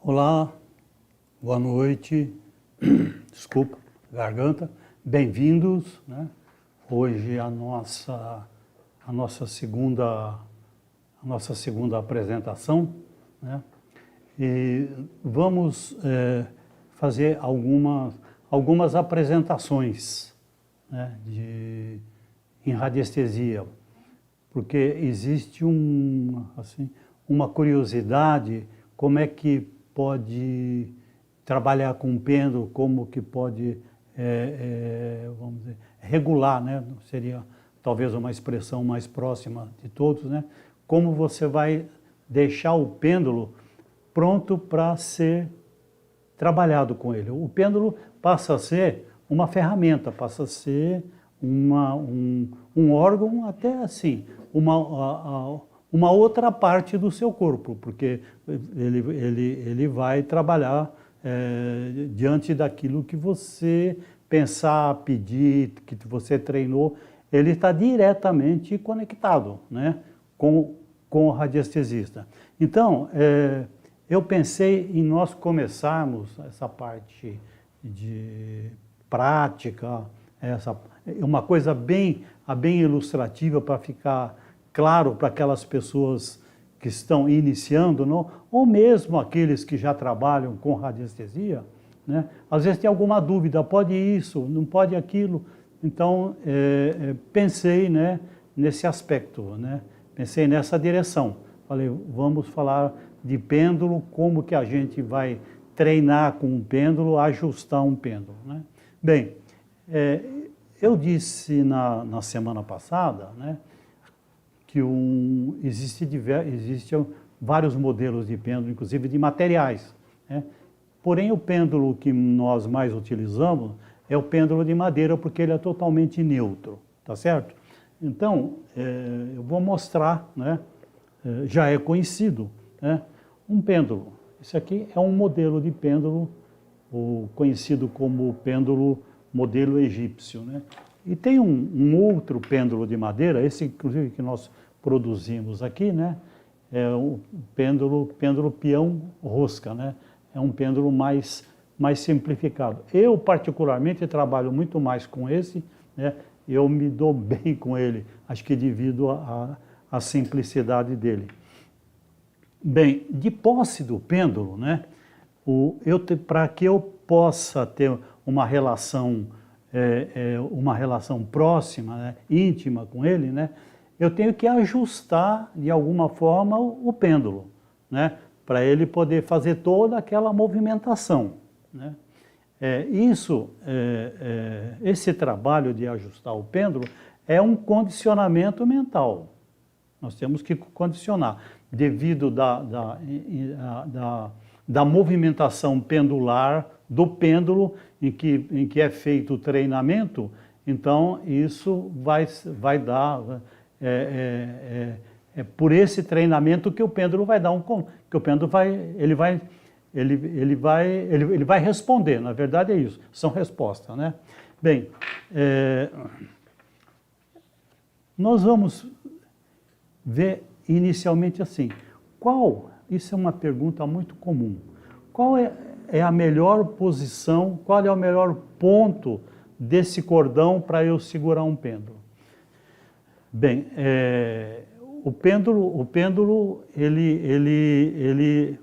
Olá, boa noite, desculpa, garganta, bem-vindos, né? Hoje a nossa segunda apresentação, né? E vamos fazer algumas apresentações, né, em radiestesia, porque existe uma curiosidade, como é que pode trabalhar com o pêndulo, como que pode, vamos dizer, regular, né? Seria talvez uma expressão mais próxima de todos, né? Como você vai deixar o pêndulo pronto para ser trabalhado com ele. O pêndulo passa a ser uma ferramenta, passa a ser um órgão, até assim, uma outra parte do seu corpo, porque ele vai trabalhar diante daquilo que você pensar, pedir, que você treinou, ele está diretamente conectado, né, com o radiestesista. Então, eu pensei em nós começarmos essa parte de prática, uma coisa bem ilustrativa para ficar claro para aquelas pessoas que estão iniciando, não? Ou mesmo aqueles que já trabalham com radiestesia, né? Às vezes tem alguma dúvida, pode isso, não pode aquilo. Então, pensei, né, nesse aspecto, né? Pensei nessa direção. Falei, vamos falar de pêndulo, como que a gente vai treinar com um pêndulo, ajustar um pêndulo, né? Bem, eu disse na semana passada, né, que existem vários modelos de pêndulo, inclusive de materiais, né? Porém, o pêndulo que nós mais utilizamos é o pêndulo de madeira, porque ele é totalmente neutro, tá certo? Então, eu vou mostrar, né, já é conhecido, né, um pêndulo. Esse aqui é um modelo de pêndulo, conhecido como pêndulo modelo egípcio, né? E tem um outro pêndulo de madeira, esse inclusive que nós produzimos aqui, né? É o pêndulo peão rosca, né? É um pêndulo mais simplificado. Eu particularmente trabalho muito mais com esse, né? Eu me dou bem com ele, acho que devido à simplicidade dele. Bem, de posse do pêndulo, né? Para que eu possa ter uma relação próxima, né, íntima com ele, né, eu tenho que ajustar de alguma forma o pêndulo, né, para ele poder fazer toda aquela movimentação, né. Esse trabalho de ajustar o pêndulo é um condicionamento mental. Nós temos que condicionar, devido da movimentação pendular do pêndulo em que é feito o treinamento. Então isso vai dar, por esse treinamento que o pêndulo vai dar que o pêndulo vai responder. Na verdade é isso, são respostas, né? Bem, nós vamos ver inicialmente assim, isso é uma pergunta muito comum, qual é a melhor posição, qual é o melhor ponto desse cordão para eu segurar um pêndulo? Bem, o pêndulo, ele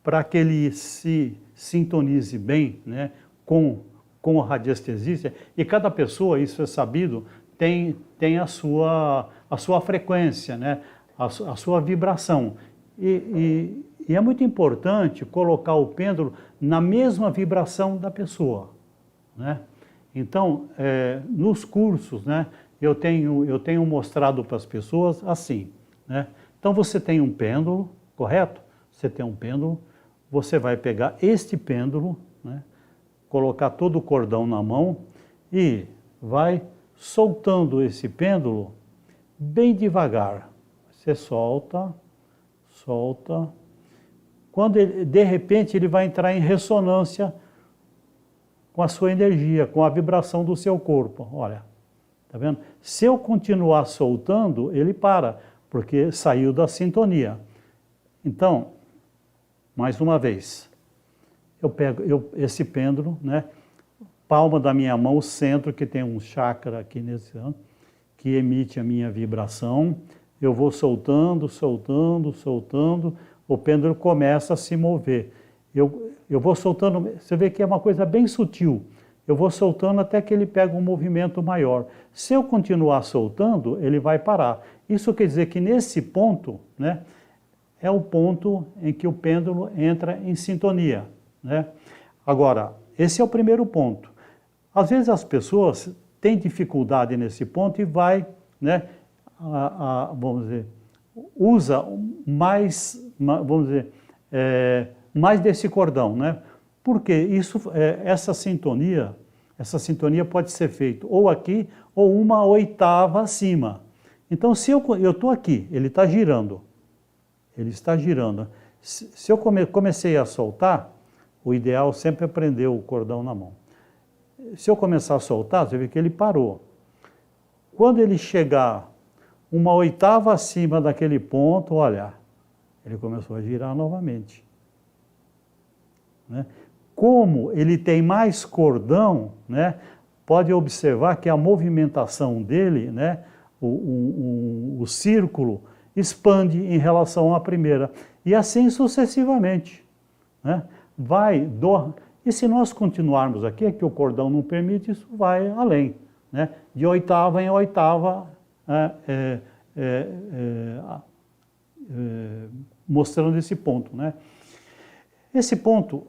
para que ele se sintonize bem, né, com o radiestesista, e cada pessoa, isso é sabido, tem a sua frequência, né, a sua vibração. E é muito importante colocar o pêndulo na mesma vibração da pessoa, né? Então, nos cursos, né, eu tenho mostrado para as pessoas assim, né? Então, você tem um pêndulo, correto? Você tem um pêndulo, você vai pegar este pêndulo, né, colocar todo o cordão na mão e vai soltando esse pêndulo bem devagar. Você solta. Quando de repente ele vai entrar em ressonância com a sua energia, com a vibração do seu corpo. Olha, tá vendo? Se eu continuar soltando, ele para, porque saiu da sintonia. Então, mais uma vez. Eu pego esse pêndulo, né? Palma da minha mão, o centro, que tem um chakra aqui nesse ano, que emite a minha vibração. Eu vou soltando, soltando, soltando, o pêndulo começa a se mover. Eu vou soltando, você vê que é uma coisa bem sutil. Eu vou soltando até que ele pega um movimento maior. Se eu continuar soltando, ele vai parar. Isso quer dizer que nesse ponto, né, é o ponto em que o pêndulo entra em sintonia, né? Agora, esse é o primeiro ponto. Às vezes as pessoas têm dificuldade nesse ponto e vai, né, vamos dizer, usa mais, vamos dizer, mais desse cordão, né? Porque essa sintonia pode ser feita ou aqui ou uma oitava acima. Então, se eu estou aqui, ele está girando. Ele está girando. Se eu comecei a soltar, o ideal sempre é prender o cordão na mão. Se eu começar a soltar, você vê que ele parou. Quando ele chegar uma oitava acima daquele ponto, olha, ele começou a girar novamente, né? Como ele tem mais cordão, né, pode observar que a movimentação dele, né, o círculo, expande em relação à primeira. E assim sucessivamente, né? E se nós continuarmos aqui, é que o cordão não permite, isso vai além, né? De oitava em oitava, mostrando esse ponto, né? Esse ponto,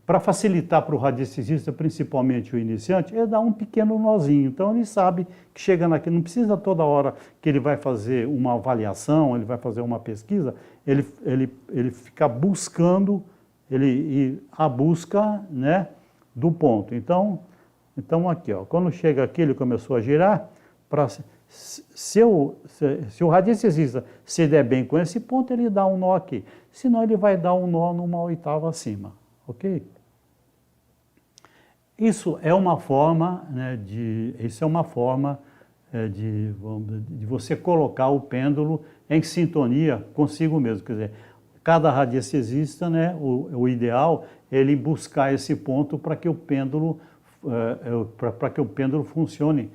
para facilitar para o radiestesista, principalmente o iniciante, é dar um pequeno nozinho. Então ele sabe que chegando aqui, não precisa toda hora que ele vai fazer uma avaliação, ele vai fazer uma pesquisa, ele fica buscando, a busca, né, do ponto. Então aqui, ó, quando chega aqui, ele começou a girar, se o radiestesista se der bem com esse ponto, ele dá um nó aqui. Senão ele vai dar um nó numa oitava acima, ok? Isso é uma forma, né, de você colocar o pêndulo em sintonia consigo mesmo. Quer dizer, cada radiestesista, né, o ideal é ele buscar esse ponto para que o pêndulo funcione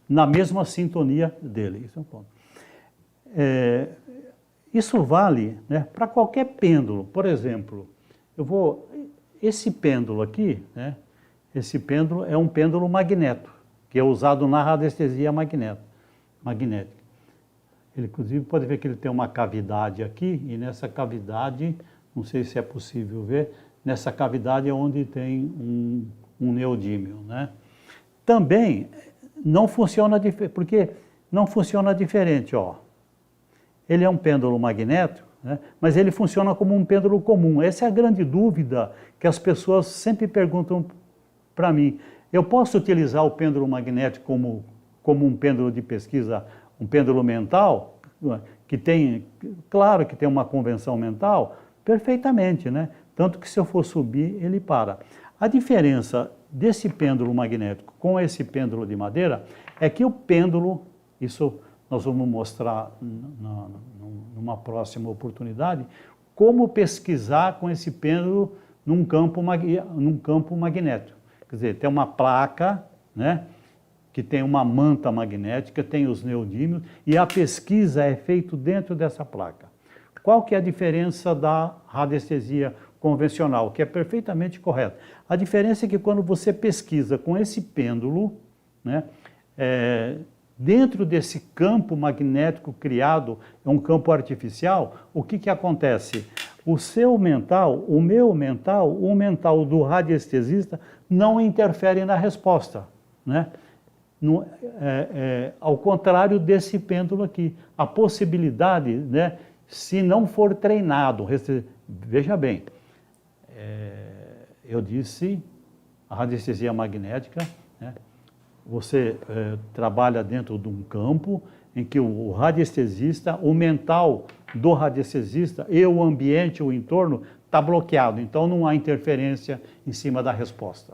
na mesma sintonia dele. Isso é um ponto. Isso vale, né, para qualquer pêndulo. Por exemplo, esse pêndulo aqui, né, esse pêndulo é um pêndulo magneto, que é usado na radiestesia magnética. Ele, inclusive, pode ver que ele tem uma cavidade aqui, e nessa cavidade, não sei se é possível ver, nessa cavidade é onde tem um neodímio, né? Também não funciona porque não funciona diferente, ó. Ele é um pêndulo magnético, né, mas ele funciona como um pêndulo comum. Essa é a grande dúvida que as pessoas sempre perguntam para mim. Eu posso utilizar o pêndulo magnético como um pêndulo de pesquisa, um pêndulo mental, claro que tem uma convenção mental, perfeitamente, né? Tanto que se eu for subir, ele para. A diferença desse pêndulo magnético com esse pêndulo de madeira é que o pêndulo, isso nós vamos mostrar numa próxima oportunidade, como pesquisar com esse pêndulo num campo magnético. Quer dizer, tem uma placa, né, que tem uma manta magnética, tem os neodímios, e a pesquisa é feita dentro dessa placa. Qual que é a diferença da radiestesia convencional, que é perfeitamente correta? A diferença é que quando você pesquisa com esse pêndulo, né, dentro desse campo magnético criado, é um campo artificial, o que acontece? O seu mental, o meu mental, o mental do radiestesista não interfere na resposta, né? Ao contrário desse pêndulo aqui. A possibilidade, né, se não for treinado, veja bem, eu disse, a radiestesia magnética, né, você trabalha dentro de um campo em que o radiestesista, o mental do radiestesista e o ambiente, o entorno, está bloqueado. Então não há interferência em cima da resposta.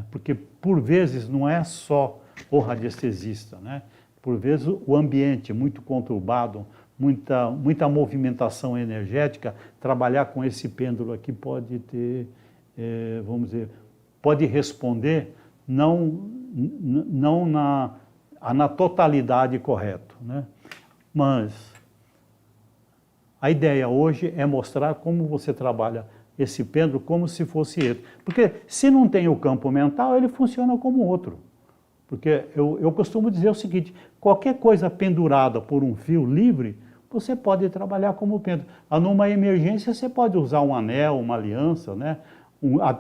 Porque por vezes não é só o radiestesista, né? Por vezes o ambiente muito conturbado, muita movimentação energética, trabalhar com esse pêndulo aqui pode ter, vamos dizer, pode responder não na totalidade correto, né? Mas a ideia hoje é mostrar como você trabalha esse pêndulo como se fosse ele. Porque se não tem o campo mental, ele funciona como outro. Porque eu costumo dizer o seguinte, qualquer coisa pendurada por um fio livre, você pode trabalhar como pêndulo. Numa emergência, você pode usar um anel, uma aliança, né?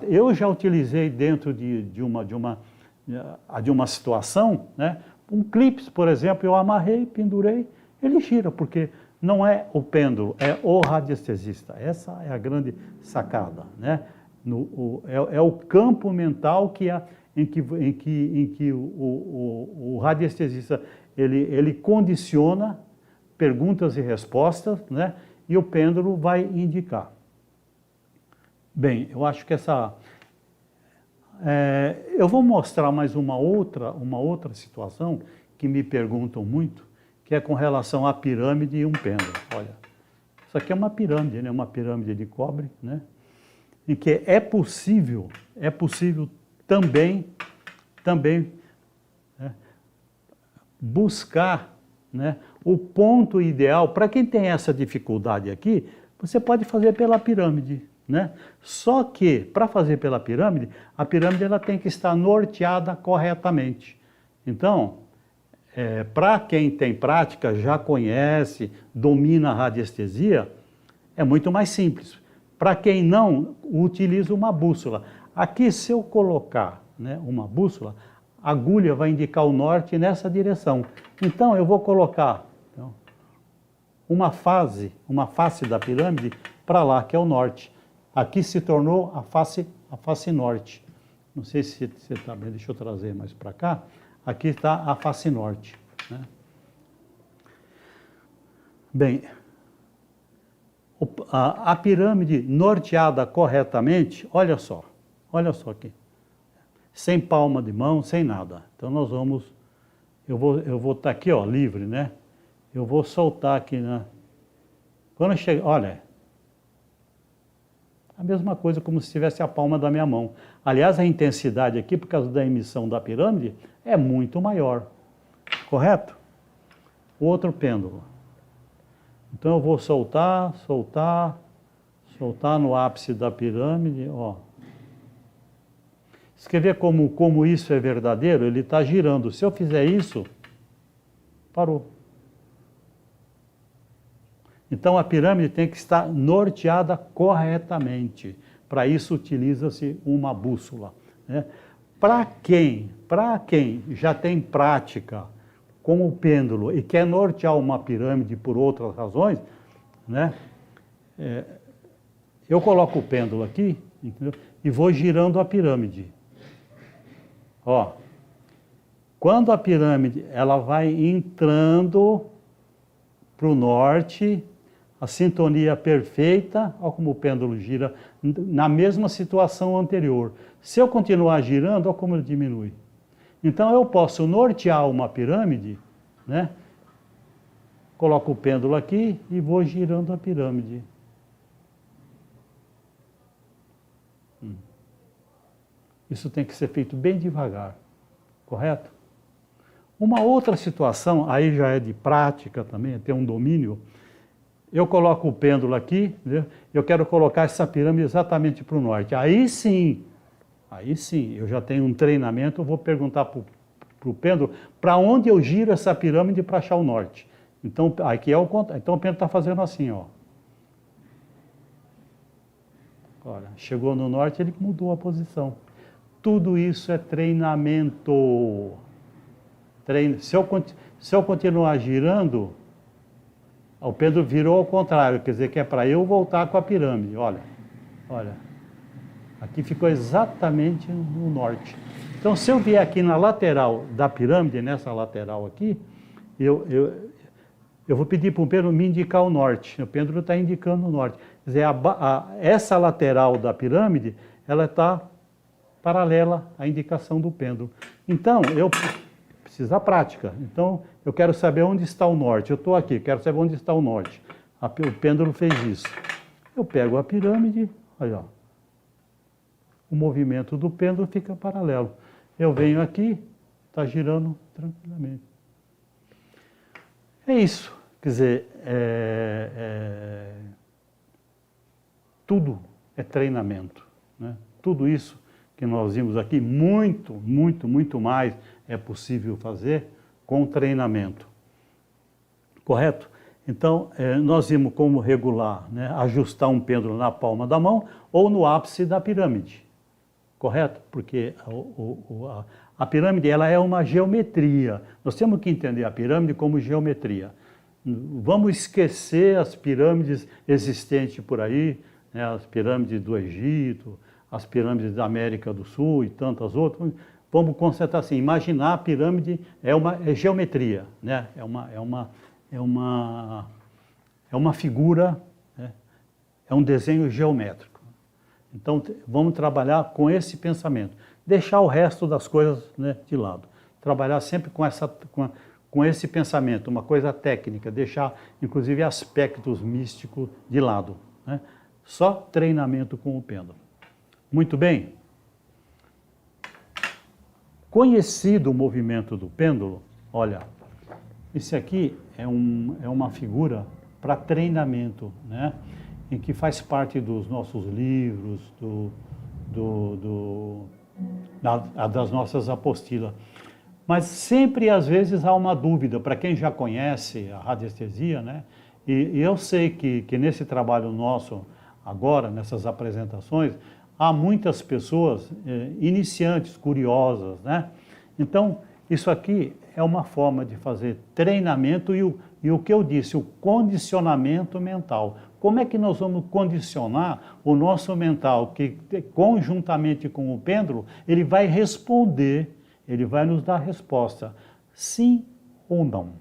Eu já utilizei dentro de uma situação, né? Um clipe, por exemplo, eu amarrei, pendurei, ele gira, porque não é o pêndulo, é o radiestesista. Essa é a grande sacada, né? É o campo mental em que o radiestesista ele condiciona perguntas e respostas, né? E o pêndulo vai indicar. Bem, eu acho que eu vou mostrar mais uma outra situação que me perguntam muito, que é com relação à pirâmide e um pêndulo. Olha, isso aqui é uma pirâmide, né? Uma pirâmide de cobre, né? Em que é possível também né, buscar, né, o ponto ideal. Para quem tem essa dificuldade aqui, você pode fazer pela pirâmide, né? Só que, para fazer pela pirâmide, a pirâmide ela tem que estar norteada corretamente. Então, para quem tem prática, já conhece, domina a radiestesia, é muito mais simples. Para quem não, utiliza uma bússola. Aqui, se eu colocar, né, uma bússola, a agulha vai indicar o norte nessa direção. Então, eu vou colocar uma face da pirâmide para lá, que é o norte. Aqui se tornou a face norte. Não sei se você está bem, deixa eu trazer mais para cá. Aqui está a face norte, né? Bem, a pirâmide norteada corretamente, olha só aqui. Sem palma de mão, sem nada. Então nós vamos, eu vou estar aqui, ó, livre, né? Eu vou soltar aqui, né? Quando chega, olha, a mesma coisa como se tivesse a palma da minha mão. Aliás, a intensidade aqui, por causa da emissão da pirâmide, é muito maior. Correto? Outro pêndulo. Então eu vou soltar no ápice da pirâmide, ó. Você quer ver como isso é verdadeiro? Ele está girando. Se eu fizer isso, parou. Então a pirâmide tem que estar norteada corretamente. Para isso utiliza-se uma bússola, né? Para quem já tem prática com o pêndulo e quer nortear uma pirâmide por outras razões, né? Eu coloco o pêndulo aqui, entendeu? E vou girando a pirâmide. Ó, quando a pirâmide ela vai entrando para o norte, a sintonia perfeita, olha como o pêndulo gira na mesma situação anterior. Se eu continuar girando, olha como ele diminui. Então eu posso nortear uma pirâmide, né? Coloco o pêndulo aqui e vou girando a pirâmide. Isso tem que ser feito bem devagar, correto? Uma outra situação, aí já é de prática também, tem um domínio. Eu coloco o pêndulo aqui, né? Eu quero colocar essa pirâmide exatamente para o norte. Aí sim, eu já tenho um treinamento, eu vou perguntar para o pêndulo para onde eu giro essa pirâmide para achar o norte. Então, aqui é o contrário. Então o pêndulo está fazendo assim, ó. Olha, chegou no norte, ele mudou a posição. Tudo isso é treinamento. Se eu continuar girando, o pêndulo virou ao contrário, quer dizer que é para eu voltar com a pirâmide. Olha. Aqui ficou exatamente no norte. Então, se eu vier aqui na lateral da pirâmide, nessa lateral aqui, eu vou pedir para o pêndulo me indicar o norte. O pêndulo está indicando o norte. Quer dizer, essa lateral da pirâmide, ela está paralela à indicação do pêndulo. Então, precisa prática. Então, eu quero saber onde está o norte. Eu estou aqui, quero saber onde está o norte. O pêndulo fez isso. Eu pego a pirâmide, olha, ó, o movimento do pêndulo fica paralelo. Eu venho aqui, está girando tranquilamente. É isso. Quer dizer, tudo é treinamento, né? Tudo isso que nós vimos aqui, muito, muito, muito mais é possível fazer com treinamento. Correto? Então, nós vimos como regular, né? Ajustar um pêndulo na palma da mão ou no ápice da pirâmide. Correto? Porque a pirâmide ela é uma geometria. Nós temos que entender a pirâmide como geometria. Vamos esquecer as pirâmides existentes por aí, né? As pirâmides do Egito, as pirâmides da América do Sul e tantas outras. Vamos concentrar assim, imaginar a pirâmide é geometria, né? É uma figura, né? É um desenho geométrico. Então, vamos trabalhar com esse pensamento. Deixar o resto das coisas, né, de lado. Trabalhar sempre com esse pensamento, uma coisa técnica. Deixar, inclusive, aspectos místicos de lado, né? Só treinamento com o pêndulo. Muito bem. Conhecido o movimento do pêndulo, olha, esse aqui é uma figura para treinamento, né? Em que faz parte dos nossos livros, das nossas apostilas. Mas sempre, às vezes, há uma dúvida, para quem já conhece a radiestesia, né? E eu sei que nesse trabalho nosso, agora, nessas apresentações, há muitas pessoas iniciantes, curiosas, né? Então, isso aqui é uma forma de fazer treinamento e o que eu disse, o condicionamento mental. Como é que nós vamos condicionar o nosso mental, que conjuntamente com o pêndulo, ele vai responder, ele vai nos dar resposta, sim ou não.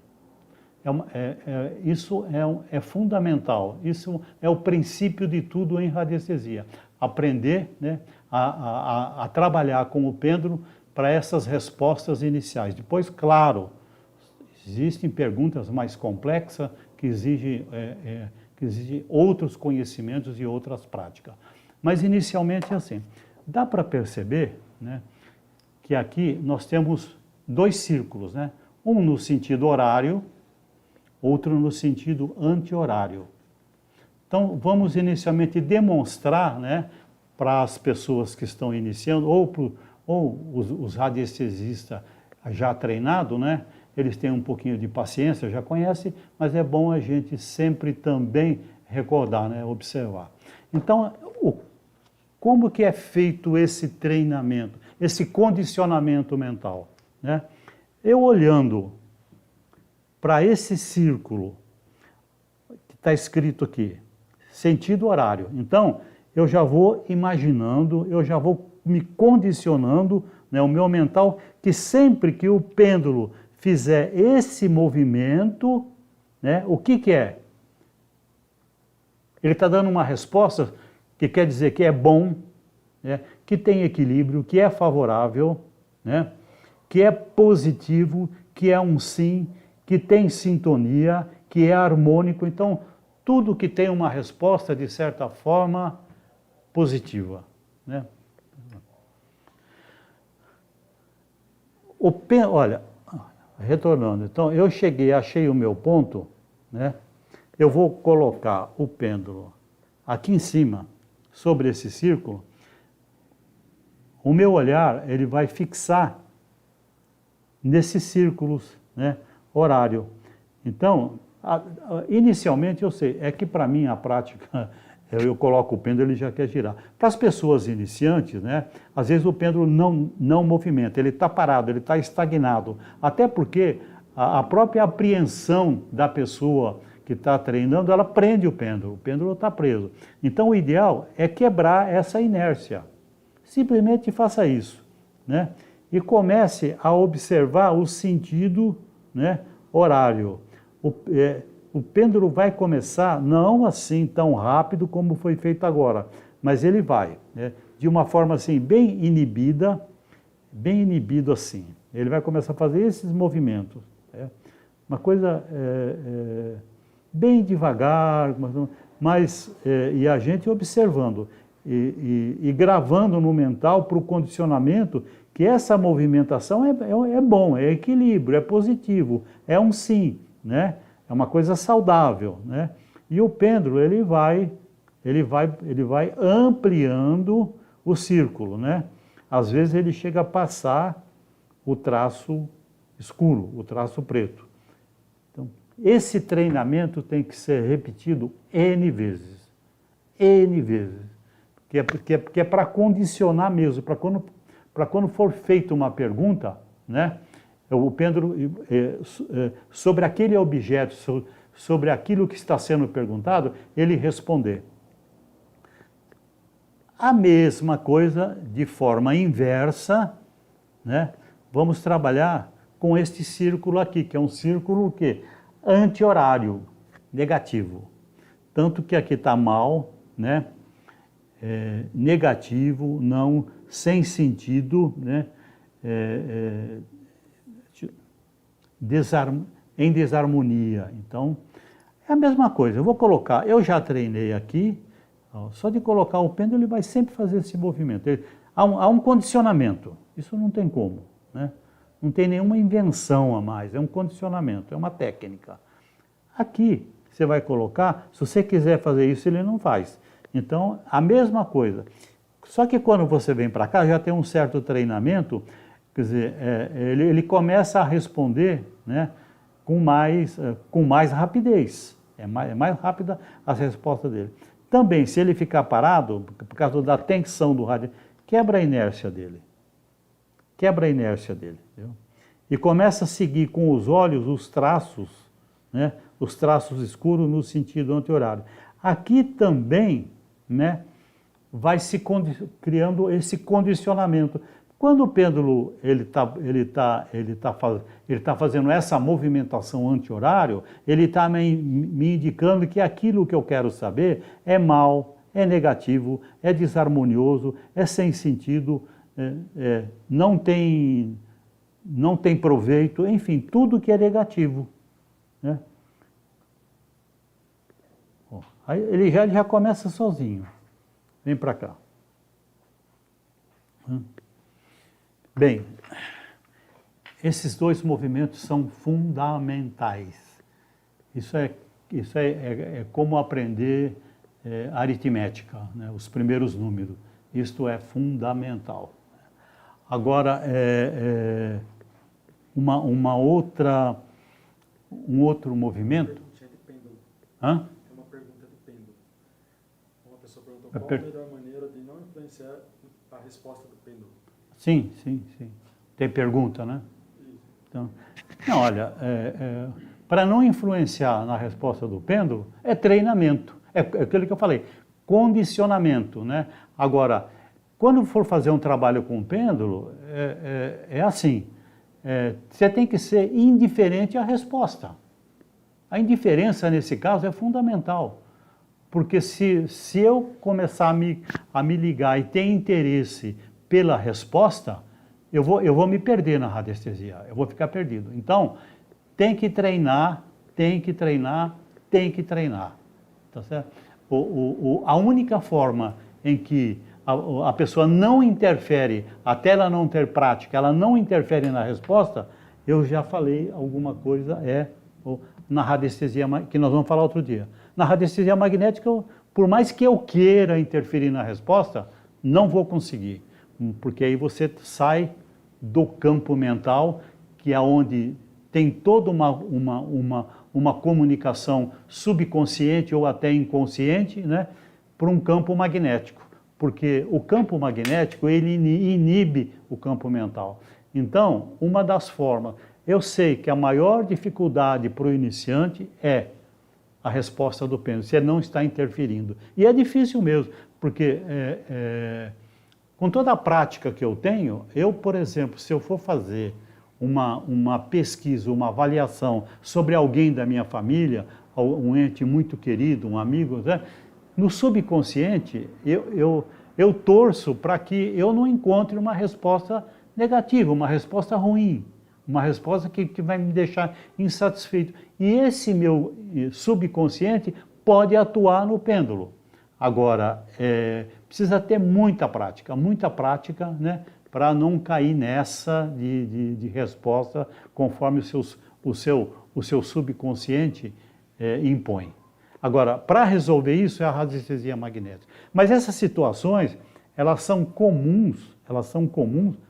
Isso é fundamental, isso é o princípio de tudo em radiestesia. Aprender, né, a trabalhar com o pêndulo para essas respostas iniciais. Depois, claro, existem perguntas mais complexas que exigem outros conhecimentos e outras práticas. Mas inicialmente é assim. Dá para perceber, né, que aqui nós temos dois círculos, né? Um no sentido horário, outro no sentido anti-horário. Então, vamos inicialmente demonstrar, né, para as pessoas que estão iniciando, ou os radiestesistas já treinados, né, eles têm um pouquinho de paciência, já conhecem, mas é bom a gente sempre também recordar, né, observar. Então, como que é feito esse treinamento, esse condicionamento mental, né? Eu olhando para esse círculo que está escrito aqui, sentido horário. Então, eu já vou imaginando, eu já vou me condicionando, né, o meu mental, que sempre que o pêndulo fizer esse movimento, né, o que é? Ele está dando uma resposta que quer dizer que é bom, né, que tem equilíbrio, que é favorável, né, que é positivo, que é um sim, que tem sintonia, que é harmônico. Então, tudo que tem uma resposta, de certa forma, positiva, né? Olha, retornando, então eu achei o meu ponto, né? Eu vou colocar o pêndulo aqui em cima, sobre esse círculo. O meu olhar, ele vai fixar nesses círculos, né, horário. Então, inicialmente eu sei, é que para mim a prática, eu coloco o pêndulo e ele já quer girar. Para as pessoas iniciantes, né, às vezes o pêndulo não movimenta, ele está parado, ele está estagnado. Até porque a própria apreensão da pessoa que está treinando, ela prende o pêndulo está preso. Então o ideal é quebrar essa inércia. Simplesmente faça isso, né? E comece a observar o sentido, né, horário. O pêndulo vai começar, não assim tão rápido como foi feito agora, mas ele vai, né, de uma forma assim, bem inibido assim, Ele vai começar a fazer esses movimentos. Uma coisa bem devagar, mas e a gente observando e gravando no mental para o condicionamento que essa movimentação é bom, é equilíbrio, é positivo, é um sim, né? É uma coisa saudável, né? E o pêndulo ele vai ampliando o círculo, né? Às vezes ele chega a passar o traço escuro, o traço preto. Então, esse treinamento tem que ser repetido N vezes, que é para condicionar mesmo, para quando for feita uma pergunta, né? O pêndulo, sobre aquele objeto, sobre aquilo que está sendo perguntado, ele responder. A mesma coisa de forma inversa, né? Vamos trabalhar com este círculo aqui, que é um círculo que anti-horário, negativo. Tanto que aqui está mal, né? Negativo, não, sem sentido, né? Em desarmonia. Então, é a mesma coisa. Eu vou colocar, eu já treinei aqui, ó, só de colocar o pêndulo ele vai sempre fazer esse movimento. Há um condicionamento, isso não tem como, né? Não tem nenhuma invenção a mais, é um condicionamento, é uma técnica. Aqui, você vai colocar, se você quiser fazer isso, ele não faz. Então, a mesma coisa. Só que quando você vem para cá, já tem um certo treinamento, quer dizer, ele começa a responder, né, com mais rapidez. É mais rápida a resposta dele. Também, se ele ficar parado, por causa da tensão do rádio, quebra a inércia dele. Entendeu? E começa a seguir com os olhos os traços, né, os traços escuros no sentido anti-horário. Aqui também, né, vai se criando esse condicionamento. Quando o pêndulo ele tá fazendo essa movimentação anti-horário, ele está me indicando que aquilo que eu quero saber é mal, é negativo, é desarmonioso, é sem sentido, não tem proveito, enfim, tudo que é negativo, né? Aí ele já começa sozinho. Vem para cá. Bem, esses dois movimentos são fundamentais. Isso é como aprender aritmética, né? Os primeiros números. Isto é fundamental. Agora, um outro movimento. Hã? Uma pergunta do pêndulo. Uma pessoa perguntou qual a melhor maneira de não influenciar a resposta do pêndulo. Sim. Tem pergunta, né? Então, não, olha, para não influenciar na resposta do pêndulo, é treinamento. É aquilo que eu falei, condicionamento, né? Agora, quando for fazer um trabalho com o pêndulo, é assim, você tem que ser indiferente à resposta. A indiferença, nesse caso, é fundamental. Porque se eu começar a me ligar e ter interesse pela resposta, eu vou me perder na radiestesia, eu vou ficar perdido. Então, tem que treinar. Tá certo? A única forma em que a pessoa não interfere, até ela não ter prática, ela não interfere na resposta, eu já falei alguma coisa, na radiestesia, que nós vamos falar outro dia. Na radiestesia magnética, por mais que eu queira interferir na resposta, não vou conseguir, porque aí você sai do campo mental, que é onde tem toda uma comunicação subconsciente ou até inconsciente, né, para um campo magnético, porque o campo magnético ele inibe o campo mental. Então, uma das formas, eu sei que a maior dificuldade para o iniciante é a resposta do pêndulo, se ele não está interferindo. E é difícil mesmo, porque com toda a prática que eu tenho, por exemplo, se eu for fazer uma pesquisa, uma avaliação sobre alguém da minha família, um ente muito querido, um amigo, né? No subconsciente, eu torço para que eu não encontre uma resposta negativa, uma resposta ruim, uma resposta que vai me deixar insatisfeito. E esse meu subconsciente pode atuar no pêndulo. Agora, precisa ter muita prática, né, para não cair nessa de resposta conforme o seu subconsciente impõe. Agora, para resolver isso é a radiestesia magnética. Mas essas situações, elas são comuns,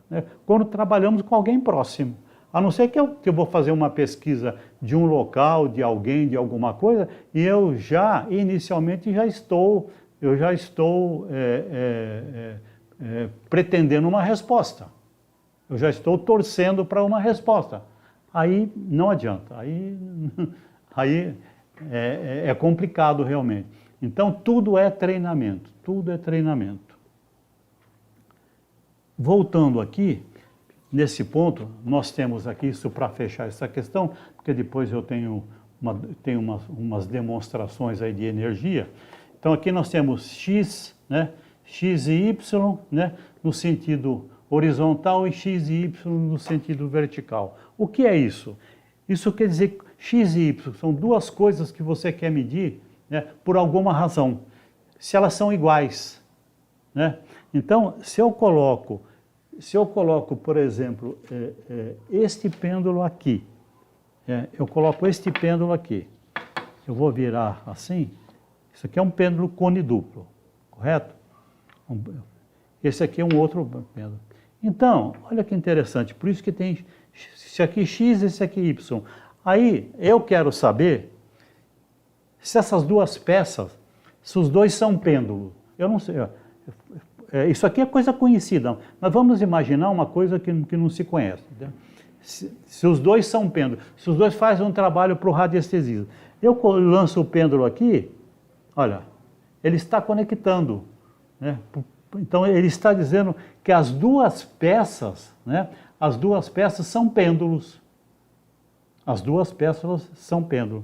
né, quando trabalhamos com alguém próximo. A não ser que eu vou fazer uma pesquisa de um local, de alguém, de alguma coisa, e eu já, inicialmente, já estou pretendendo uma resposta. Eu já estou torcendo para uma resposta. Aí não adianta, aí é complicado realmente. Então tudo é treinamento, Voltando aqui, nesse ponto, nós temos aqui isso para fechar essa questão, porque depois eu tenho umas demonstrações aí de energia. Então aqui nós temos X, né, X e Y, né, no sentido horizontal e X e Y no sentido vertical. O que é isso? Isso quer dizer que X e Y são duas coisas que você quer medir, né, por alguma razão, se elas são iguais, né? Então, se eu coloco, por exemplo, este pêndulo aqui, eu coloco este pêndulo aqui, eu vou virar assim, isso aqui é um pêndulo cone duplo, correto? Esse aqui é um outro pêndulo. Então, olha que interessante, por isso que tem esse aqui X e esse aqui Y. Aí, eu quero saber se essas duas peças, se os dois são pêndulos. Eu não sei, isso aqui é coisa conhecida, mas vamos imaginar uma coisa que não se conhece. Se os dois são pêndulos, se os dois fazem um trabalho para o radiestesista. Eu lanço o pêndulo aqui, olha, ele está conectando, né? Então ele está dizendo que as duas peças, né, são pêndulos. As duas peças são pêndulos.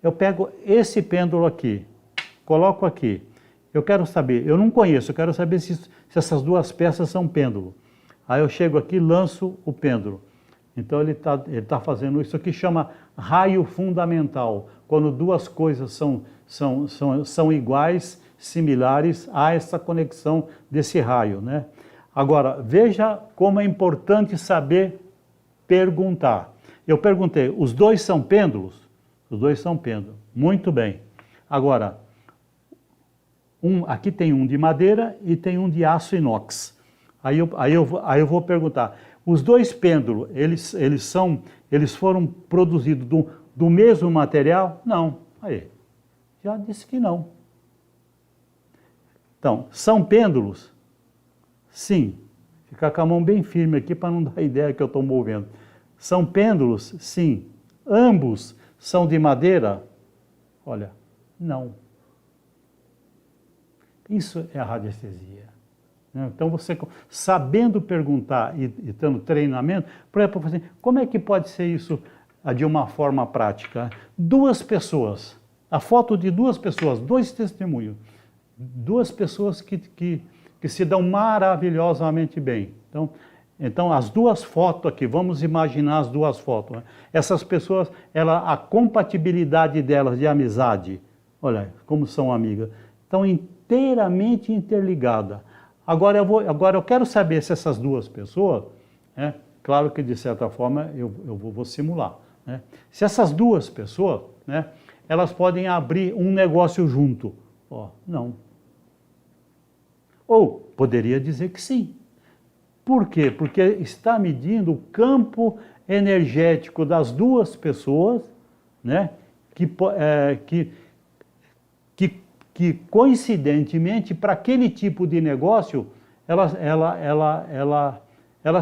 Eu pego esse pêndulo aqui, coloco aqui. Eu quero saber, eu não conheço, eu quero saber se essas duas peças são pêndulo. Aí eu chego aqui e lanço o pêndulo. Então ele tá fazendo isso aqui, chama raio fundamental. Quando duas coisas são iguais, similares, há essa conexão desse raio, né? Agora, veja como é importante saber perguntar. Eu perguntei, os dois são pêndulos? Os dois são pêndulos. Muito bem. Agora, aqui tem um de madeira e tem um de aço inox. Aí eu vou perguntar, os dois pêndulos, eles foram produzidos do mesmo material? Não. Aí, já disse que não. Então, são pêndulos? Sim. Ficar com a mão bem firme aqui para não dar ideia que eu estou movendo. São pêndulos? Sim. Ambos são de madeira? Olha, não. Isso é a radiestesia. Então, você, sabendo perguntar e tendo treinamento, por exemplo, assim, como é que pode ser isso de uma forma prática? Duas pessoas, a foto de duas pessoas, dois testemunhos, duas pessoas que se dão maravilhosamente bem. Então, as duas fotos aqui, vamos imaginar as duas fotos. Né? Essas pessoas, a compatibilidade delas de amizade, olha como são amigas, estão inteiramente interligadas. Agora eu quero saber se essas duas pessoas, né, claro que de certa forma eu vou simular, né, se essas duas pessoas, né, elas podem abrir um negócio junto. Não. Ou poderia dizer que sim. Por quê? Porque está medindo o campo energético das duas pessoas, né, que coincidentemente, para aquele tipo de negócio, elas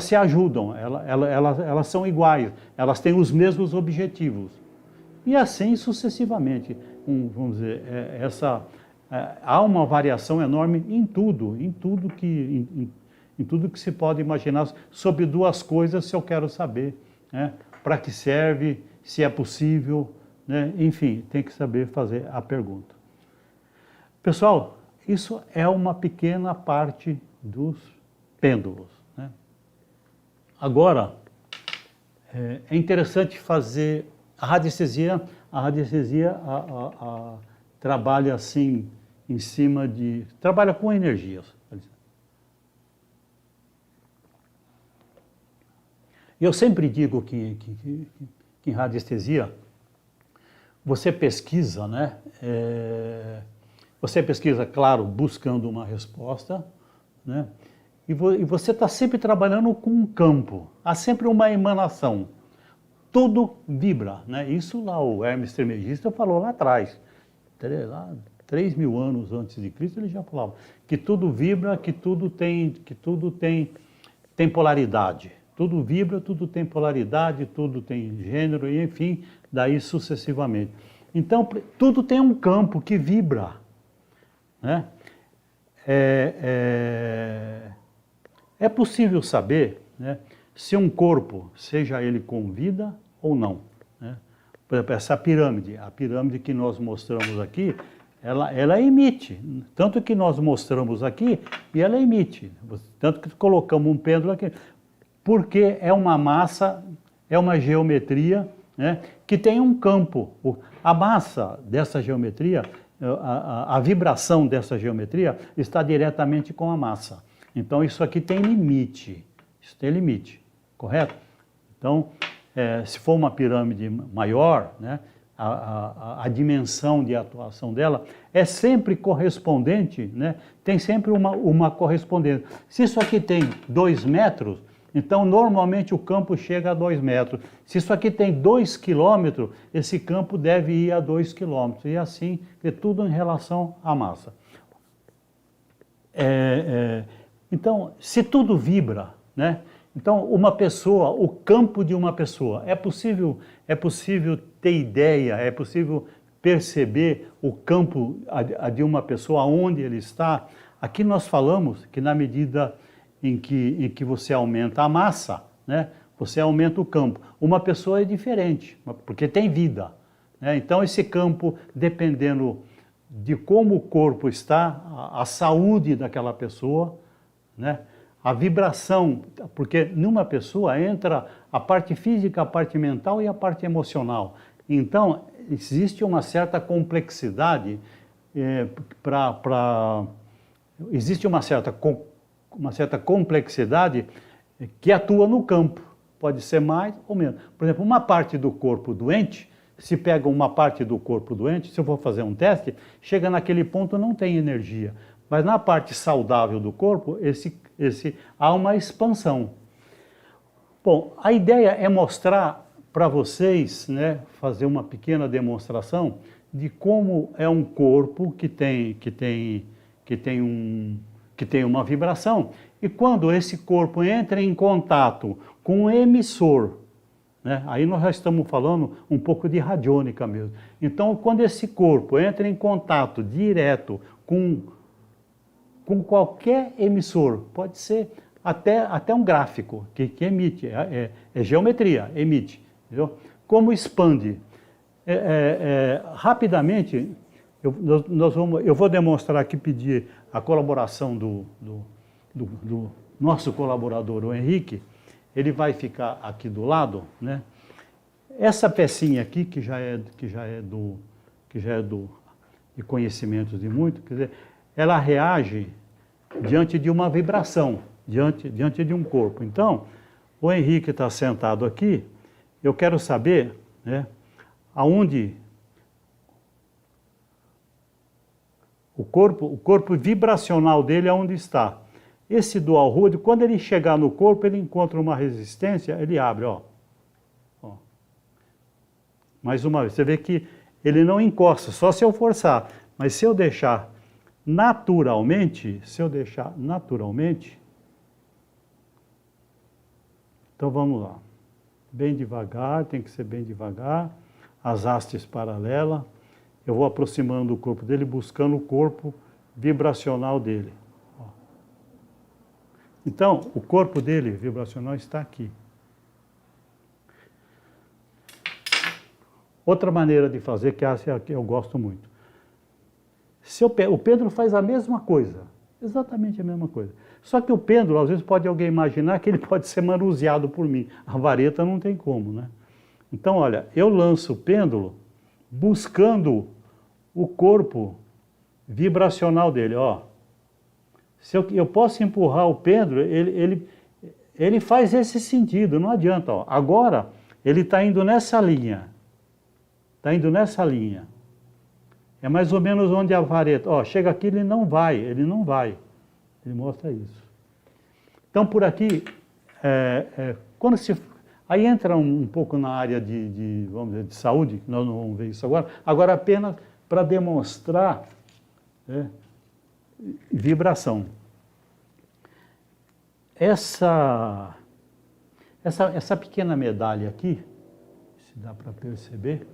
se ajudam, elas são iguais, elas têm os mesmos objetivos. E assim sucessivamente. Vamos dizer, há uma variação enorme em tudo que se pode imaginar sobre duas coisas, se eu quero saber, né, para que serve, se é possível, né, enfim, tem que saber fazer a pergunta. Pessoal, isso é uma pequena parte dos pêndulos, né? Agora, é interessante fazer a radiestesia. A radiestesia trabalha assim em cima de... trabalha com energias. Eu sempre digo que em radiestesia você pesquisa, né? Você pesquisa, claro, buscando uma resposta, né? E você está sempre trabalhando com um campo, há sempre uma emanação, tudo vibra, né? Isso lá o Hermes Trismegisto falou lá atrás, 3.000 anos antes de Cristo ele já falava que tudo vibra, que tudo tem polaridade, tudo vibra, tudo tem polaridade, tudo tem gênero e enfim, daí sucessivamente. Então tudo tem um campo que vibra, né? É possível saber, né, se um corpo, seja ele com vida ou não, né? Por exemplo, essa pirâmide, a pirâmide que nós mostramos aqui, ela emite, tanto que nós mostramos aqui e ela emite, tanto que colocamos um pêndulo aqui, porque é uma massa, é uma geometria, né, que tem um campo. A massa dessa geometria, a vibração dessa geometria está diretamente com a massa. Então isso aqui tem limite, isso tem limite, correto? Então, se for uma pirâmide maior, né, a dimensão de atuação dela é sempre correspondente, né, tem sempre uma correspondência. Se isso aqui tem 2 metros, então normalmente o campo chega a 2 metros. Se isso aqui tem 2 quilômetros, esse campo deve ir a 2 quilômetros. E assim, é tudo em relação à massa. Então, se tudo vibra, né? Então, uma pessoa, o campo de uma pessoa, é possível ter ideia, é possível perceber o campo de uma pessoa, onde ele está. Aqui nós falamos que na medida em que você aumenta a massa, né, você aumenta o campo. Uma pessoa é diferente, porque tem vida, né? Então, esse campo, dependendo de como o corpo está, a saúde daquela pessoa, né? A vibração, porque numa pessoa entra a parte física, a parte mental e a parte emocional. Então, existe uma certa complexidade existe uma certa complexidade que atua no campo. Pode ser mais ou menos. Por exemplo, uma parte do corpo doente, se pega uma parte do corpo doente, se eu for fazer um teste, chega naquele ponto não tem energia. Mas na parte saudável do corpo, há uma expansão. Bom, a ideia é mostrar para vocês, né, fazer uma pequena demonstração de como é um corpo que tem uma vibração. E quando esse corpo entra em contato com um emissor, né, aí nós já estamos falando um pouco de radiônica mesmo. Então, quando esse corpo entra em contato direto com qualquer emissor, pode ser até um gráfico que emite, é geometria, emite, entendeu? Como expande? Rapidamente, eu vou demonstrar aqui, pedir a colaboração do nosso colaborador, o Henrique. Ele vai ficar aqui do lado, né? Essa pecinha aqui, que já é de conhecimentos de muito, quer dizer, ela reage diante de uma vibração, diante de um corpo. Então, o Henrique está sentado aqui, eu quero saber, né, aonde o corpo vibracional dele, aonde está. Esse dual rod, quando ele chegar no corpo, ele encontra uma resistência, ele abre, ó. Mais uma vez, você vê que ele não encosta, só se eu forçar. Mas se eu deixar naturalmente, então vamos lá. Bem devagar, tem que ser bem devagar, as hastes paralelas. Eu vou aproximando o corpo dele, buscando o corpo vibracional dele. Ó. Então, o corpo dele vibracional está aqui. Outra maneira de fazer, que essa é a que eu gosto muito. O Pedro faz a mesma coisa, exatamente a mesma coisa. Só que o pêndulo, às vezes pode alguém imaginar que ele pode ser manuseado por mim. A vareta não tem como, né? Então, olha, eu lanço o pêndulo buscando o corpo vibracional dele, ó. Se eu posso empurrar o pêndulo, ele faz esse sentido, não adianta, ó. Agora, ele está indo nessa linha. Está indo nessa linha. É mais ou menos onde a vareta, ó, chega aqui, ele não vai. Ele mostra isso. Então, por aqui, quando se... Aí entra um pouco na área vamos dizer, de saúde, que nós não vamos ver isso agora. Agora, apenas para demonstrar vibração. Essa pequena medalha aqui, se dá para perceber,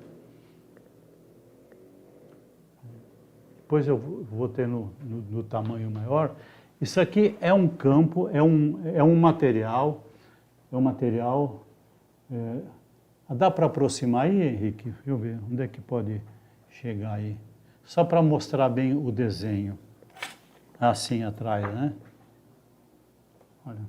depois eu vou ter no tamanho maior. Isso aqui é um campo, é um material, dá para aproximar aí, Henrique? Deixa eu ver, onde é que pode chegar aí? Só para mostrar bem o desenho, assim atrás, né? Olha.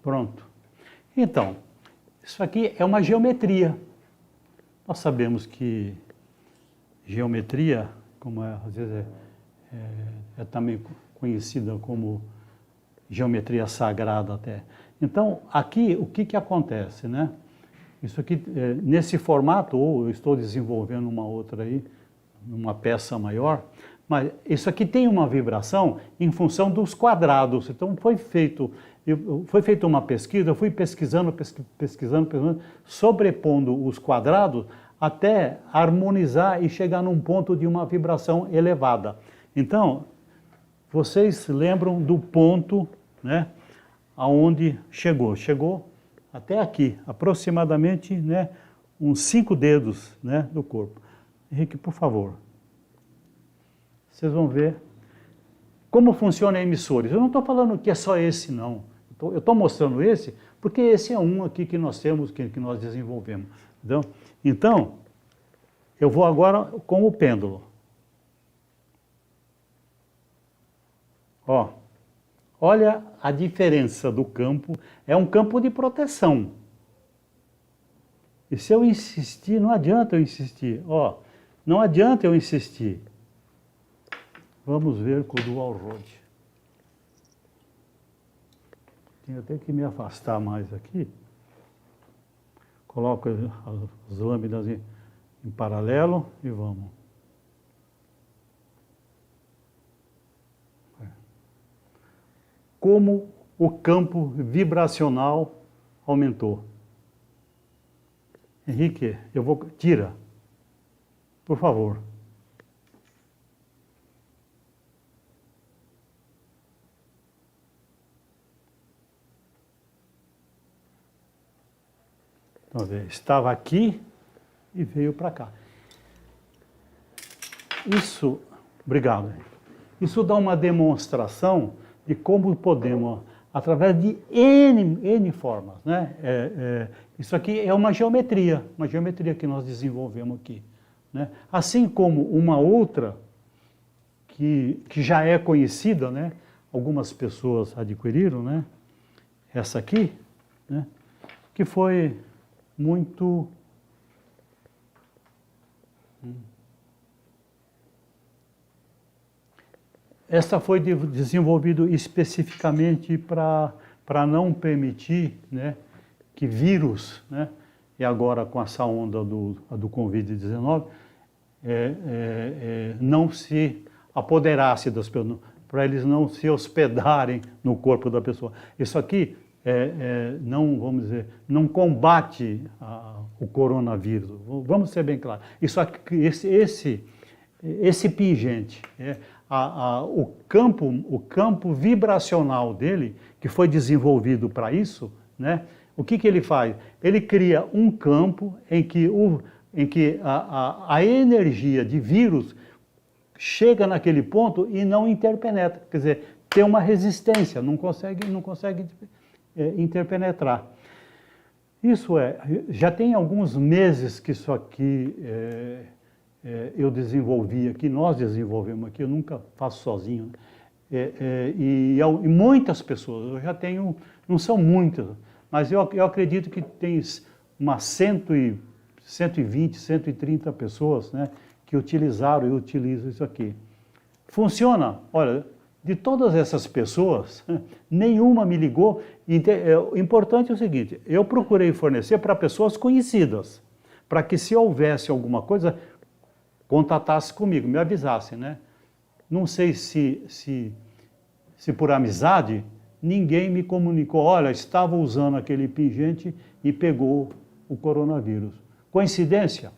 Pronto. Então, isso aqui é uma geometria. Nós sabemos que geometria, como às vezes é também conhecida como geometria sagrada até. Então, aqui, o que acontece, né? Isso aqui, nesse formato, ou eu estou desenvolvendo uma outra aí, uma peça maior, mas isso aqui tem uma vibração em função dos quadrados. Então, foi feita uma pesquisa, eu fui pesquisando, sobrepondo os quadrados até harmonizar e chegar num ponto de uma vibração elevada. Então, vocês lembram do ponto, né, aonde chegou? Chegou até aqui, aproximadamente, né, uns 5 dedos, né, do corpo. Henrique, por favor. Vocês vão ver como funciona emissores. Eu não estou falando que é só esse, não. Eu estou mostrando esse, porque esse é um aqui que nós temos, que nós desenvolvemos. Então, eu vou agora com o pêndulo. Ó, olha a diferença do campo. É um campo de proteção. E se eu insistir, não adianta eu insistir. Ó, não adianta eu insistir. Vamos ver com o dual rod. Tenho até que me afastar mais aqui. Coloco as lâminas em paralelo e vamos. Como o campo vibracional aumentou. Henrique, tira, por favor. Então, estava aqui e veio para cá. Isso, obrigado. Isso dá uma demonstração de como podemos, através de N formas, né? Isso aqui é uma geometria que nós desenvolvemos aqui, né? Assim como uma outra que já é conhecida, né? Algumas pessoas adquiriram, né? Essa aqui, né? Que foi muito... Essa foi desenvolvida especificamente para não permitir, né, que vírus, né, e agora com essa onda do Covid-19, não se apoderasse das pessoas, para eles não se hospedarem no corpo da pessoa. Isso aqui não, vamos dizer, não combate o coronavírus. Vamos ser bem claros. Isso aqui, esse pingente, o campo vibracional dele, que foi desenvolvido para isso, né? O que ele faz? Ele cria um campo em que a energia de vírus chega naquele ponto e não interpenetra. Quer dizer, tem uma resistência, não consegue interpenetrar. Isso já tem alguns meses que isso aqui eu desenvolvi aqui, nós desenvolvemos aqui, eu nunca faço sozinho. E muitas pessoas, eu já tenho, não são muitas, mas eu acredito que tem umas 120, 130 pessoas, né, que utilizaram e utilizam isso aqui. Funciona? Olha, de todas essas pessoas, nenhuma me ligou. O importante é o seguinte, eu procurei fornecer para pessoas conhecidas, para que se houvesse alguma coisa, contatasse comigo, me avisasse, né? Não sei se por amizade, ninguém me comunicou, olha, estava usando aquele pingente e pegou o coronavírus. Coincidência?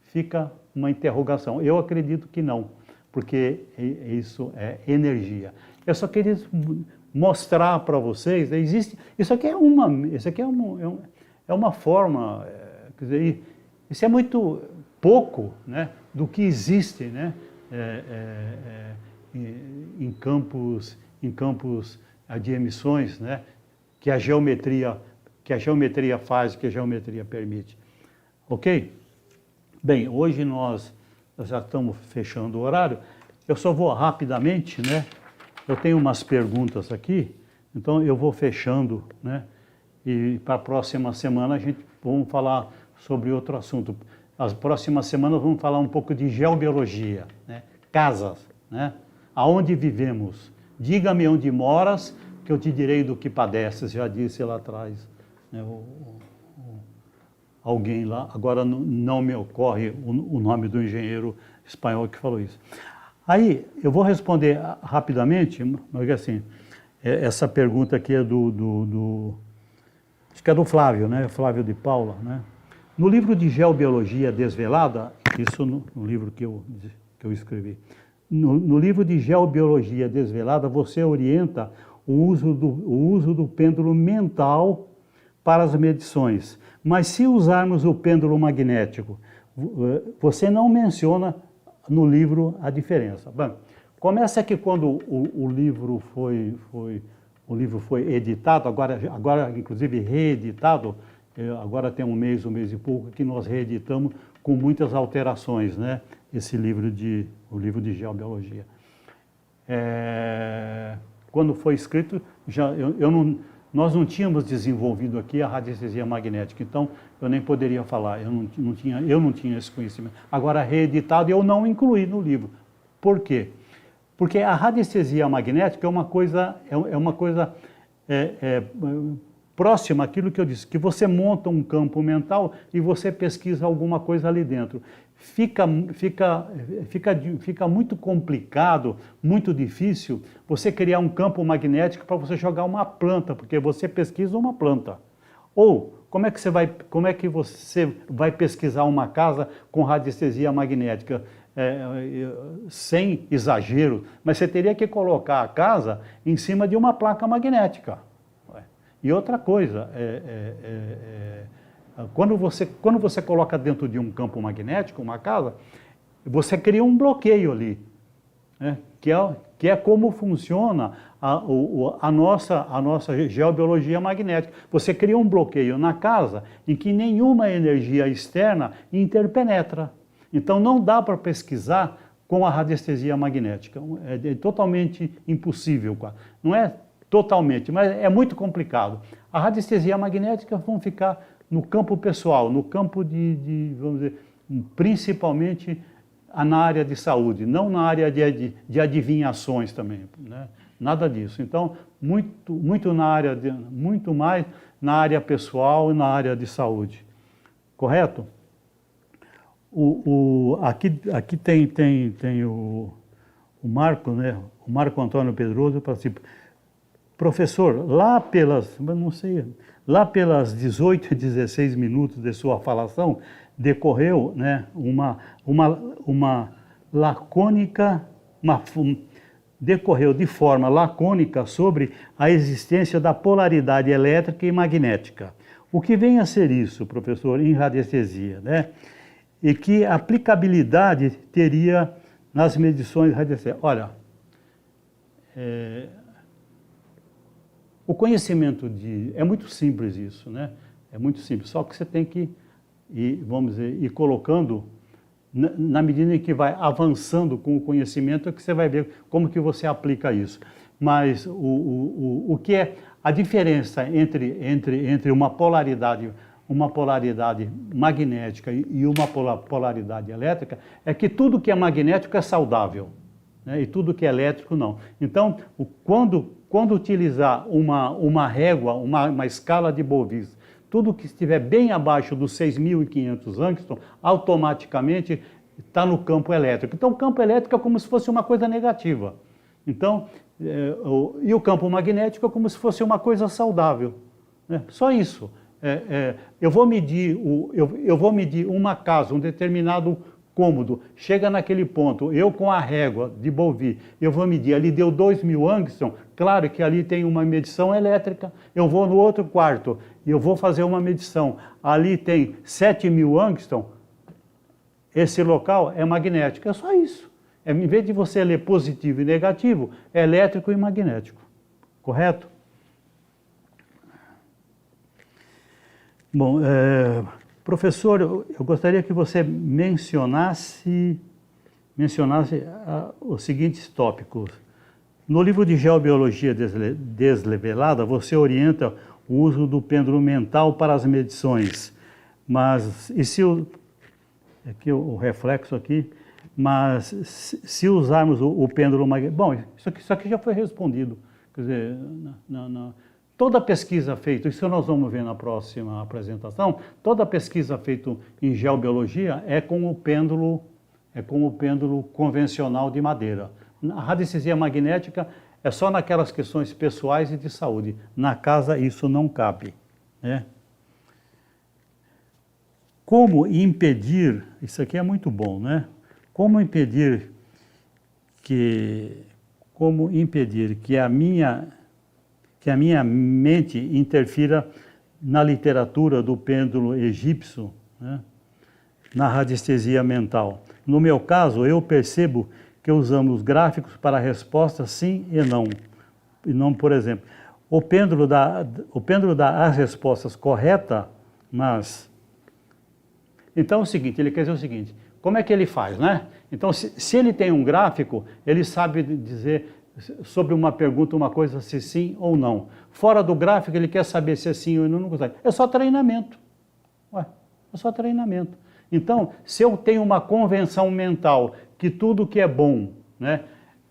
Fica uma interrogação. Eu acredito que não, porque isso é energia. Eu só queria mostrar para vocês, isso aqui é uma forma, quer dizer, isso é muito pouco, né, do que existe, né, em campos de emissões, né, que a geometria faz, que a geometria permite. Ok? Bem, hoje nós já estamos fechando o horário. Eu só vou rapidamente, né? Eu tenho umas perguntas aqui, então eu vou fechando, né? E para a próxima semana vamos falar sobre outro assunto. As próximas semanas vamos falar um pouco de geobiologia, né? Casas, né? Aonde vivemos? Diga-me onde moras, que eu te direi do que padeces, já disse lá atrás, né? Alguém lá, agora não me ocorre o nome do engenheiro espanhol que falou isso. Aí, eu vou responder rapidamente, mas assim, essa pergunta aqui é acho que é do Flávio, né? Flávio de Paula, né? No livro de Geobiologia Desvelada, isso no livro que eu escrevi, no livro de Geobiologia Desvelada, você orienta o uso do pêndulo mental para as medições. Mas se usarmos o pêndulo magnético, você não menciona no livro a diferença. Bom, começa que quando o livro foi editado, agora inclusive reeditado, agora tem um mês e pouco que nós reeditamos com muitas alterações, né? O livro de Geobiologia. Quando foi escrito, nós não tínhamos desenvolvido aqui a radiestesia magnética, então eu nem poderia falar, eu não tinha esse conhecimento. Agora, reeditado, eu não incluí no livro. Por quê? Porque a radiestesia magnética é uma coisa próxima àquilo que eu disse, que você monta um campo mental e você pesquisa alguma coisa ali dentro. Fica muito complicado, muito difícil você criar um campo magnético para você jogar uma planta, porque você pesquisa uma planta. Ou como é que você vai pesquisar uma casa com radiestesia magnética? Sem exagero, mas você teria que colocar a casa em cima de uma placa magnética. E outra coisa, quando você coloca dentro de um campo magnético, uma casa, você cria um bloqueio ali, né? que é como funciona a nossa geobiologia magnética. Você cria um bloqueio na casa em que nenhuma energia externa interpenetra. Então não dá para pesquisar com a radiestesia magnética. É totalmente impossível. Não é totalmente, mas é muito complicado. A radiestesia magnética vão ficar no campo pessoal, no campo vamos dizer, principalmente na área de saúde, não na área de adivinhações também, né? Nada disso. Então, muito mais na área pessoal e na área de saúde. Correto? Aqui tem o Marco, né? O Marco Antônio Pedroso participa. Professor, lá pelas 18 e 16 minutos de sua falação, decorreu, né, decorreu de forma lacônica sobre a existência da polaridade elétrica e magnética. O que vem a ser isso, professor, em radiestesia, né? E que aplicabilidade teria nas medições radiestésicas? Olha, o conhecimento é muito simples isso, né? É muito simples, só que você tem que ir, vamos dizer, ir colocando, na medida em que vai avançando com o conhecimento, é que você vai ver como que você aplica isso. Mas o que é a diferença entre uma polaridade magnética e uma polaridade elétrica é que tudo que é magnético é saudável, né? E tudo que é elétrico não. Então, quando utilizar uma régua, uma escala de Bovis, tudo que estiver bem abaixo dos 6.500 angstroms, automaticamente está no campo elétrico. Então, o campo elétrico é como se fosse uma coisa negativa. Então, e o campo magnético é como se fosse uma coisa saudável, né? Só isso. Eu vou medir uma casa, um determinado cômodo, chega naquele ponto, eu com a régua de Bovis, eu vou medir, ali deu 2.000 angstroms, claro que ali tem uma medição elétrica, eu vou no outro quarto e eu vou fazer uma medição, ali tem 7.000 angstroms, esse local é magnético, é só isso. Em vez de você ler positivo e negativo, é elétrico e magnético, correto? Bom, professor, eu gostaria que você mencionasse os seguintes tópicos. No livro de Geobiologia Deslevelada, você orienta o uso do pêndulo mental para as medições, mas e se aqui o reflexo aqui, mas se usarmos o pêndulo magnético, bom, isso aqui já foi respondido, quer dizer, toda pesquisa feita, isso nós vamos ver na próxima apresentação, toda pesquisa feita em geobiologia é com o pêndulo convencional de madeira. A radiestesia magnética é só naquelas questões pessoais e de saúde. Na casa isso não cabe, né? Como impedir, isso aqui é muito bom, né? Como impedir que a minha mente interfira na literatura do pêndulo egípcio, né, na radiestesia mental. No meu caso, eu percebo que usamos gráficos para respostas sim e não, por exemplo, o pêndulo dá as respostas corretas, mas... Então é o seguinte, ele quer dizer o seguinte, como é que ele faz, né? Então, se ele tem um gráfico, ele sabe dizer sobre uma pergunta, uma coisa, se sim ou não. Fora do gráfico, ele quer saber se é sim ou não consegue. É só treinamento. É só treinamento. Então, se eu tenho uma convenção mental que tudo que é bom, né,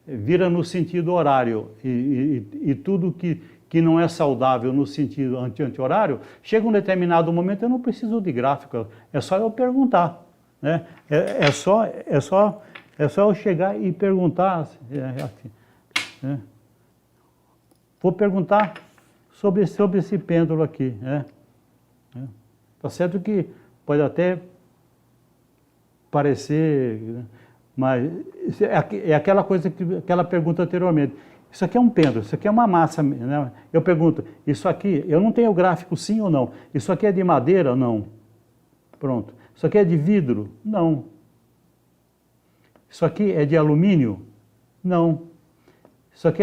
vira no sentido horário e tudo que não é saudável no sentido anti-horário, chega um determinado momento, eu não preciso de gráfico, é só eu perguntar, né? É só eu chegar e perguntar, né? Vou perguntar sobre esse pêndulo aqui, né? Tá certo que pode até parecer, né? Mas é aquela coisa, aquela pergunta anteriormente. Isso aqui é um pêndulo, isso aqui é uma massa, né? Eu pergunto, isso aqui, eu não tenho gráfico sim ou não? Isso aqui é de madeira? Não. Pronto. Isso aqui é de vidro? Não. Isso aqui é de alumínio? Não. Isso aqui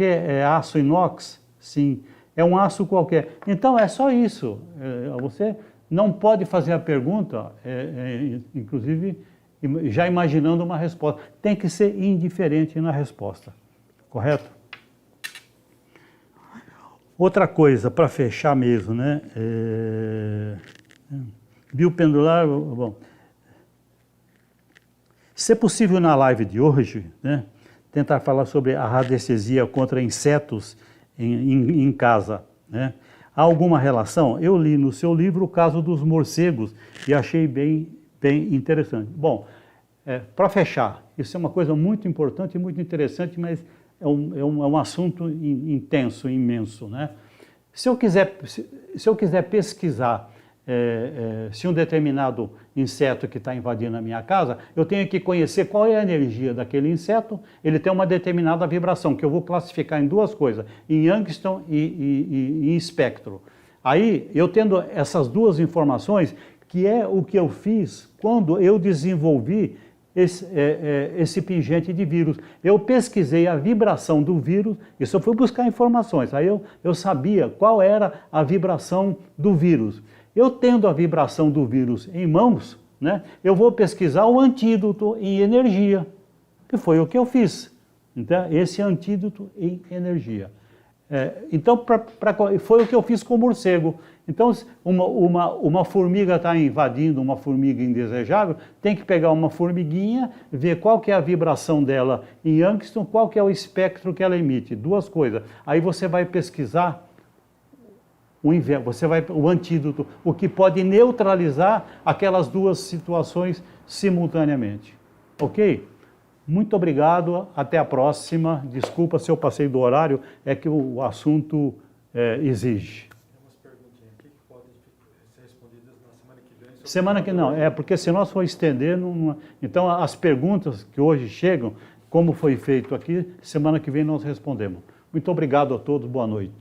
é aço inox? Sim. É um aço qualquer. Então é só isso. Você não pode fazer a pergunta, inclusive já imaginando uma resposta. Tem que ser indiferente na resposta. Correto? Outra coisa, para fechar mesmo, né? Biopendular, bom. Se é possível na live de hoje, né, tentar falar sobre a radiestesia contra insetos em casa, né? Há alguma relação? Eu li no seu livro o caso dos morcegos e achei bem interessante. Bom, para fechar, isso é uma coisa muito importante e muito interessante, mas é um assunto intenso, imenso, né? Se eu quiser pesquisar se um determinado inseto que está invadindo a minha casa, eu tenho que conhecer qual é a energia daquele inseto, ele tem uma determinada vibração, que eu vou classificar em duas coisas, em Angstrom e em espectro. Aí, eu tendo essas duas informações, que é o que eu fiz quando eu desenvolvi esse pingente de vírus. Eu pesquisei a vibração do vírus, isso eu fui buscar informações, aí eu sabia qual era a vibração do vírus. Eu tendo a vibração do vírus em mãos, né, eu vou pesquisar o antídoto em energia, que foi o que eu fiz. Então, esse antídoto em energia. Então, foi o que eu fiz com o morcego. Então, uma formiga está invadindo uma formiga indesejável, tem que pegar uma formiguinha, ver qual que é a vibração dela em Youngstown, qual que é o espectro que ela emite. Duas coisas. Aí você vai pesquisar o antídoto, o que pode neutralizar aquelas duas situações simultaneamente. Ok? Muito obrigado, até a próxima. Desculpa se eu passei do horário, é que o assunto exige. Tem umas perguntinhas aqui que podem ser respondidas na semana que vem. Semana que não, porque se nós for estender, então as perguntas que hoje chegam, como foi feito aqui, semana que vem nós respondemos. Muito obrigado a todos, boa noite.